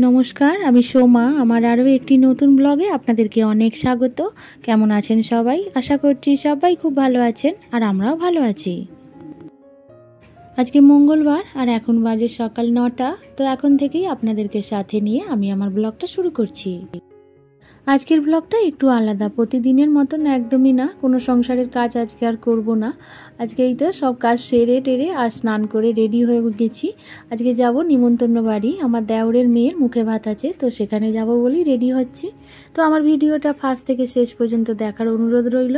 নমস্কার, আমি সোমা। আমার আরও একটি নতুন ব্লগে আপনাদেরকে অনেক স্বাগত। কেমন আছেন সবাই? আশা করছি সবাই খুব ভালো আছেন, আর আমরাও ভালো আছি। আজকে মঙ্গলবার আর এখন বাজে সকাল 9টা। তো এখন থেকেই আপনাদেরকে সাথে নিয়ে আমি আমার ব্লগটা শুরু করছি। আজকের ব্লগটা একটু আলাদা, প্রতিদিনের মতন একদমই না। কোনো সংসারের কাজ আজকে আর করব না। আজকেই তো সব কাজ সেরে টেরে আর স্নান করে রেডি হয়ে গেছি। আজকে যাব নিমন্ত্রণ বাড়ি, আমার দেওরের মেয়ের মুখে ভাত আছে, তো সেখানে যাব বলেই রেডি হচ্ছি। তো আমার ভিডিওটা ফার্স্ট থেকে শেষ পর্যন্ত দেখার অনুরোধ রইল।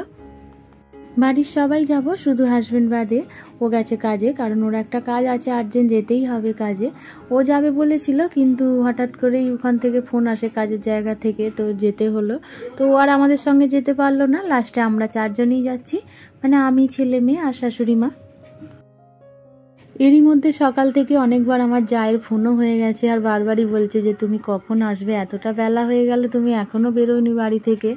বাড়ির সবাই যাব, শুধু হাজব্যান্ড বাদে। ও গেছে কাজে, কারণ ওর একটা কাজ আছে, আর্জেন্ট যেতেই হবে কাজে। ও যাবে বলেছিল, কিন্তু হঠাৎ করেই ওখান থেকে ফোন আসে কাজের জায়গা থেকে, তো যেতে হলো। তো ও আর আমাদের সঙ্গে যেতে পারলো না। লাস্টে আমরা 4 জনই যাচ্ছি, মানে আমি, ছেলে মেয়ে আর শাশুড়ি মা। এরই মধ্যে সকাল থেকে অনেকবার আমার জায়ের ফোনও হয়ে গেছে, আর বারবারই বলছে যে তুমি কখন আসবে, এতটা বেলা হয়ে গেল, তুমি এখনও বেরোনি বাড়ি থেকে।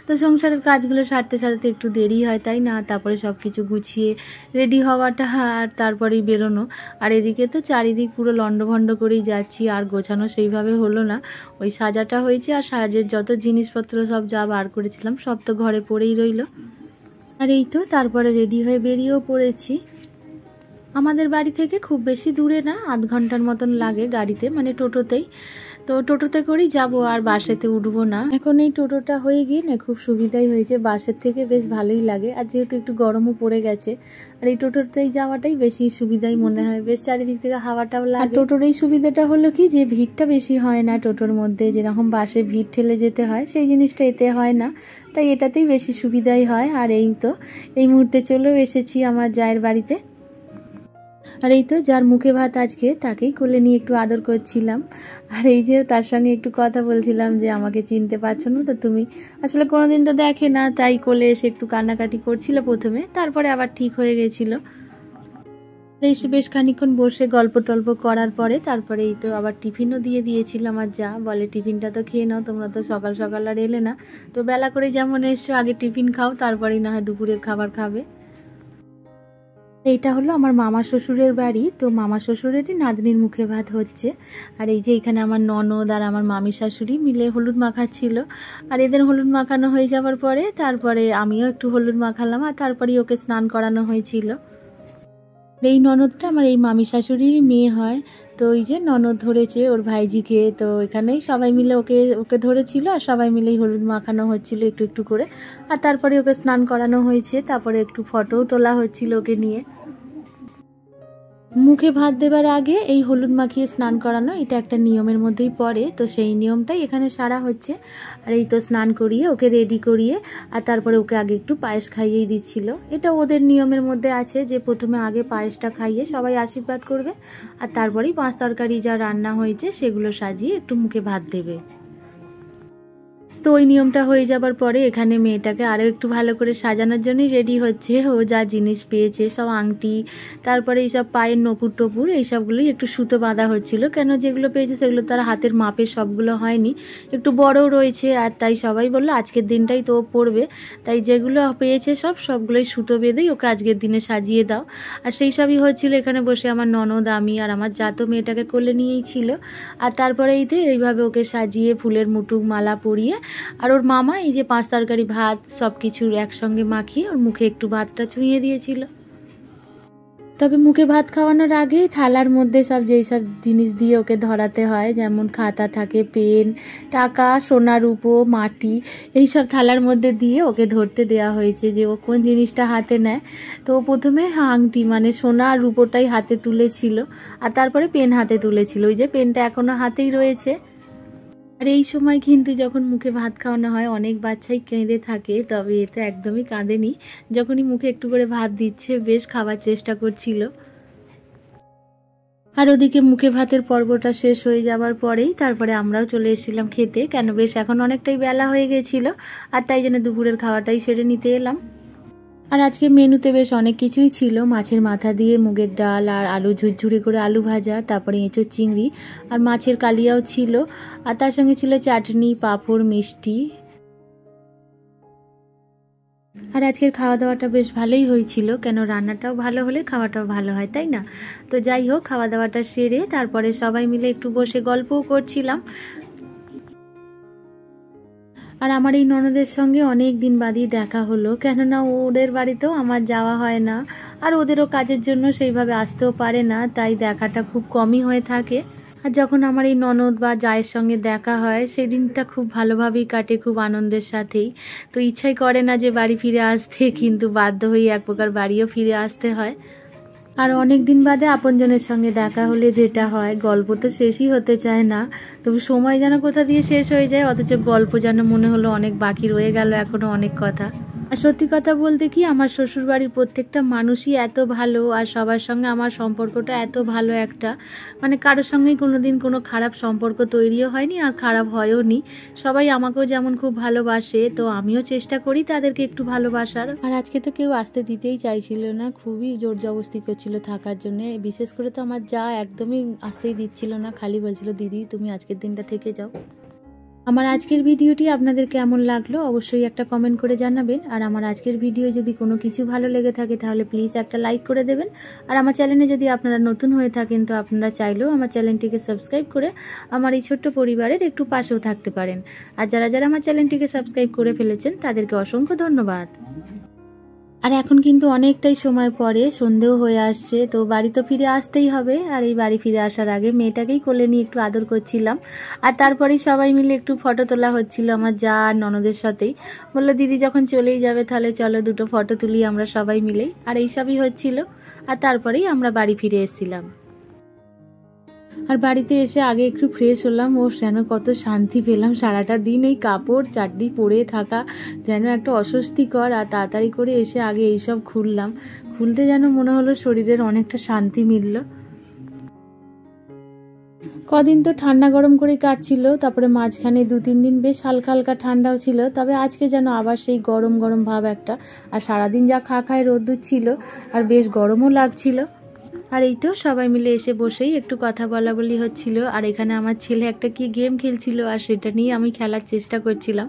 তো সংসারের কাজগুলো সারতে সারতে একটু দেরি হয়, তাই না? তারপরে সব কিছু গুছিয়ে রেডি হওয়াটা আর তারপরেই বেরোনো। আর এদিকে তো চারিদিক পুরো লন্ডভন্ড করেই যাচ্ছি, আর গোছানো সেইভাবে হলো না। ওই সাজাটা হয়েছে, আর সাজের যত জিনিসপত্র সব যা বার করেছিলাম সব তো ঘরে পড়েই রইল। আর এই তো তারপরে রেডি হয়ে বেরিয়েও পড়েছি। আমাদের বাড়ি থেকে খুব বেশি দূরে না, আধ ঘন্টার মতন লাগে গাড়িতে, মানে টোটোতেই। তো টোটোতে করেই যাব, আর বাসেতে উঠবো না। এখন এই টোটোটা হয়ে গিয়ে না খুব সুবিধাই হয়েছে, বাসের থেকে বেশ ভালোই লাগে। আর যেহেতু একটু গরমও পড়ে গেছে, আর এই টোটোতেই যাওয়াটাই বেশি সুবিধাই মনে হয়। বেশ চারিদিক থেকে হাওয়াটাও লাগে। আর টোটোর এই সুবিধাটা হলো কি, যে ভিড়টা বেশি হয় না টোটোর মধ্যে। যেরকম বাসে ভিড় ঠেলে যেতে হয়, সেই জিনিসটা এতে হয় না, তাই এটাতেই বেশি সুবিধাই হয়। আর এই তো এই মুহূর্তে চলেও এসেছি আমার জায়ের বাড়িতে। আর এই তো যার মুখে ভাত আজকে, তাকেই কোলে নিয়ে একটু আদর করছিলাম। আর এই যে তার সঙ্গে একটু কথা বলছিলাম যে আমাকে চিনতে পারছো না তো তুমি। আসলে কোনোদিন তো দেখে না, তাই কোলে এসে একটু কান্নাকাটি করছিল প্রথমে, তারপরে আবার ঠিক হয়ে গেছিল। এসে বেশ খানিকক্ষণ বসে গল্প টল্প করার পরে তারপরে এই তো আবার টিফিনও দিয়ে দিয়েছিল আমার যা। বলে টিফিনটা তো খেয়ে নাও, তোমরা তো সকাল সকাল আর এলে না, তো বেলা করে যেমন এসছো আগে টিফিন খাও, তারপরেই না হয় দুপুরের খাবার খাবে। এইটা হলো আমার মামা শ্বশুরের বাড়ি। তো মামা শ্বশুরেরই নাতনির মুখে ভাত হচ্ছে। আর এই যে এখানে আমার ননদ আর আমার মামি শাশুড়ি মিলে হলুদ মাখাচ্ছিল। আর এদের হলুদ মাখানো হয়ে যাওয়ার পরে তারপরে আমিও একটু হলুদ মাখালাম, আর তারপরেই ওকে স্নান করানো হয়েছিল। এই ননদটা আমার এই মামি শাশুড়িরই মেয়ে হয়। তো ওই যে ননদ ধরেছে ওর ভাইজিকে, তো এখানেই সবাই মিলে ওকে ধরেছিল, আর সবাই মিলেই হলুদ মাখানো হচ্ছিল একটু একটু করে। আর তারপরে ওকে স্নান করানো হয়েছে, তারপরে একটু ফটোও তোলা হচ্ছিল ওকে নিয়ে। মুখে ভাত দেবার আগে এই হলুদ মাখিয়ে স্নান করানো, এটা একটা নিয়মের মধ্যেই পড়ে। তো সেই নিয়মটাই এখানে সারা হচ্ছে। আর এই তো স্নান করিয়ে ওকে রেডি করিয়ে, আর তারপরে ওকে আগে একটু পায়েস খাইয়েই দিচ্ছিল। এটা ওদের নিয়মের মধ্যে আছে যে প্রথমে আগে পায়েসটা খাইয়ে সবাই আশীর্বাদ করবে, আর তারপরেই পাঁচ তরকারি যা রান্না হয়েছে সেগুলো সাজিয়ে একটু মুখে ভাত দেবে। তো ওই নিয়মটা হয়ে যাবার পরে এখানে মেয়েটাকে আরও একটু ভালো করে সাজানোর জন্যই রেডি হচ্ছে। ও যা জিনিস পেয়েছে সব আংটি, তারপরে এইসব পায়ের নপুর টপুর, এইসবগুলোই একটু সুতো বাঁধা হচ্ছিল। কেন যেগুলো পেয়েছে সেগুলো তার হাতের মাপের সবগুলো হয়নি, একটু বড়ও রয়েছে। আর তাই সবাই বললো আজকের দিনটাই তো ও পড়বে, তাই যেগুলো পেয়েছে সবগুলোই সুতো বেঁধেই ওকে আজকের দিনে সাজিয়ে দাও। আর সেই সবই হচ্ছিল এখানে বসে আমার ননদ, আমি আর আমার জাতো মেয়েটাকে কোলে নিয়েই ছিল। আর তারপরে এইভাবে ওকে সাজিয়ে ফুলের মুটুক মালা পরিয়ে, আর ওর মামা এই যে পাঁচ তরকারি ভাত সব কিছু একসঙ্গে মাখিয়ে ওর মুখে একটু ভাতটা ছুঁয়ে দিয়েছিল। তবে মুখে ভাত খাওয়ানোর আগে থালার মধ্যে যেই সব জিনিস দিয়ে ওকে ধরাতে হয়, যেমন খাতা থাকে, পেন, টাকা, সোনা রূপো, মাটি, এইসব থালার মধ্যে দিয়ে ওকে ধরতে দেওয়া হয়েছে যে ও কোন জিনিসটা হাতে নেয়। তো প্রথমে আংটি মানে সোনা আর রূপোটাই হাতে তুলেছিল, আর তারপরে পেন হাতে তুলেছিল। ওই যে পেনটা এখনও হাতেই রয়েছে। আর এই সময় কিন্তু যখন মুখে ভাত খাওয়ানো হয় অনেক বাচ্চাই কেঁদে থাকে, তবে এতে একদমই কাঁদেনি। যখনই মুখে একটু করে ভাত দিচ্ছে বেশ খাবার চেষ্টা করছিল। আর ওদিকে মুখে ভাতের পর্বটা শেষ হয়ে যাওয়ার পরেই তারপরে আমরাও চলে এসেছিলাম খেতে, কেন বেশ এখন অনেকটাই বেলা হয়ে গেছিল, আর তাই জন্য দুপুরের খাওয়াটাই সেরে নিতে এলাম। আর আজকে মেনুতে বেশ অনেক কিছুই ছিল, মাছের মাথা দিয়ে মুগের ডাল, আর আলু ঝুরঝুরি করে আলু ভাজা, তারপরে এঁচোড় চিংড়ি, আর মাছের কালিয়াও ছিল, আর তার সঙ্গে ছিল চাটনি, পাঁপড়, মিষ্টি। আর আজকের খাওয়া দাওয়াটা বেশ ভালোই হয়েছিল, কেন রান্নাটাও ভালো হলে খাওয়াটাও ভালো হয়, তাই না? তো যাই হোক, খাওয়া দাওয়াটা সেরে তারপরে সবাই মিলে একটু বসে গল্পও করছিলাম। আর আমার এই ননদের সঙ্গে অনেক দিন বাদই দেখা হলো, কেননা ওদের বাড়িতেও আমার যাওয়া হয় না, আর ওদেরও কাজের জন্য সেইভাবে আসতেও পারে না, তাই দেখাটা খুব কমই হয়ে থাকে। আর যখন আমার এই ননদ বা জায়ের সঙ্গে দেখা হয় সেই দিনটা খুব ভালোভাবেই কাটে, খুব আনন্দের সাথেই। তো ইচ্ছাই করে না যে বাড়ি ফিরে আসতে, কিন্তু বাধ্য হয়ে এক প্রকার বাড়িও ফিরে আসতে হয়। আর অনেক দিন বাদে আপনজনের সঙ্গে দেখা হলে যেটা হয়, গল্প তো শেষই হতে চায় না, তবে সময় যেন কোথা দিয়ে শেষ হয়ে যায়, অথচ গল্প যেন মনে হলো অনেক বাকি রয়ে গেল, এখনো অনেক কথা। আর সত্যি কথা বলতে কি, আমার শ্বশুরবাড়ির প্রত্যেকটা মানুষই এত ভালো, আর সবার সঙ্গে আমার সম্পর্কটা এত ভালো একটা, মানে কারোর সঙ্গেই কোনোদিন কোনো খারাপ সম্পর্ক তৈরিও হয়নি আর খারাপ হয়ও নি। সবাই আমাকেও যেমন খুব ভালোবাসে, তো আমিও চেষ্টা করি তাদেরকে একটু ভালোবাসার। আর আজকে তো কেউ আসতে দিতেই চাইছিল না, খুবই জোর জবরদস্তি করছিল থাকার জন্য। বিশেষ করে তো আমার যা একদমই আসতেই দিচ্ছিল না, খালি বলছিল দিদি তুমি আজকের দিনটা থেকে যাও। আমার আজকের ভিডিওটি আপনাদের কেমন লাগলো অবশ্যই একটা কমেন্ট করে জানাবেন। আর আমার আজকের ভিডিও যদি কোনো কিছু ভালো লেগে থাকে তাহলে প্লিজ একটা লাইক করে দেবেন। আর আমার চ্যানেলে যদি আপনারা নতুন হয়ে থাকেন তো আপনারা চাইলেও আমার চ্যানেলটিকে সাবস্ক্রাইব করে আমার এই ছোট্ট পরিবারের একটু পাশেও থাকতে পারেন। আর যারা যারা আমার চ্যানেলটিকে সাবস্ক্রাইব করে ফেলেছেন তাদেরকে অসংখ্য ধন্যবাদ। আর এখন কিন্তু অনেকটাই সময় পরে সন্ধেও হয়ে আসছে, তো বাড়ি তো ফিরে আসতেই হবে। আর এই বাড়ি ফিরে আসার আগে মেয়েটাকেই কোলে নিয়ে একটু আদর করছিলাম, আর তারপরেই সবাই মিলে একটু ফটো তোলা হচ্ছিল আমার যা আর ননদের সাথেই। বললো দিদি যখন চলেই যাবে তাহলে চলো দুটো ফটো তুলি আমরা সবাই মিলেই, আর এইসবই হচ্ছিল। আর তারপরেই আমরা বাড়ি ফিরে এসেছিলাম। আর বাড়িতে এসে আগে একটু ফ্রেশ হলাম, ও যেন কত শান্তি পেলাম। সারাটা দিন এই কাপড় চাটনি পরে থাকা যেন একটা অস্বস্তিকর, আর তাড়াতাড়ি করে এসে আগে এইসব খুলতে যেন মনে হলো শরীরের অনেকটা শান্তি মিলল। কদিন তো ঠান্ডা গরম করে কাটছিল, তারপরে মাঝখানে 2-3 দিন বেশ হালকা হালকা ঠান্ডাও ছিল, তবে আজকে যেন আবার সেই গরম গরম ভাব একটা। আর সারাদিন যা খায় রোদ্দুর ছিল, আর বেশ গরমও লাগছিল। আর এই তো সবাই মিলে এসে বসেই একটু কথা বলা বলি হচ্ছিল। আর এখানে আমার ছেলে একটা কি গেম খেলছিল, আর সেটা নিয়ে আমি খেলার চেষ্টা করছিলাম,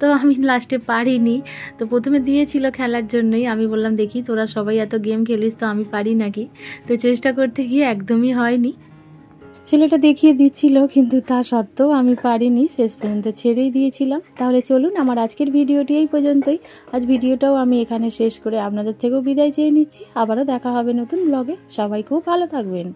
তো আমি লাস্টে পারিনি। তো প্রথমে দিয়েছিল খেলার জন্যই, আমি বললাম দেখি তোরা সবাই এত গেম খেলিস তো আমি পারি নাকি। তো চেষ্টা করতে গিয়ে একদমই হয়নি। ছেলেটা দেখিয়ে দিচ্ছিল, কিন্তু তা সত্ত্বেও আমি পারিনি, শেষ পর্যন্ত ছেড়েই দিয়েছিলাম। তাহলে চলুন, আমার আজকের ভিডিওটি এই পর্যন্তই। আজ ভিডিওটাও আমি এখানে শেষ করে আপনাদের থেকেও বিদায় চেয়ে নিচ্ছি। আবারও দেখা হবে নতুন ব্লগে। সবাই খুব ভালো থাকবেন।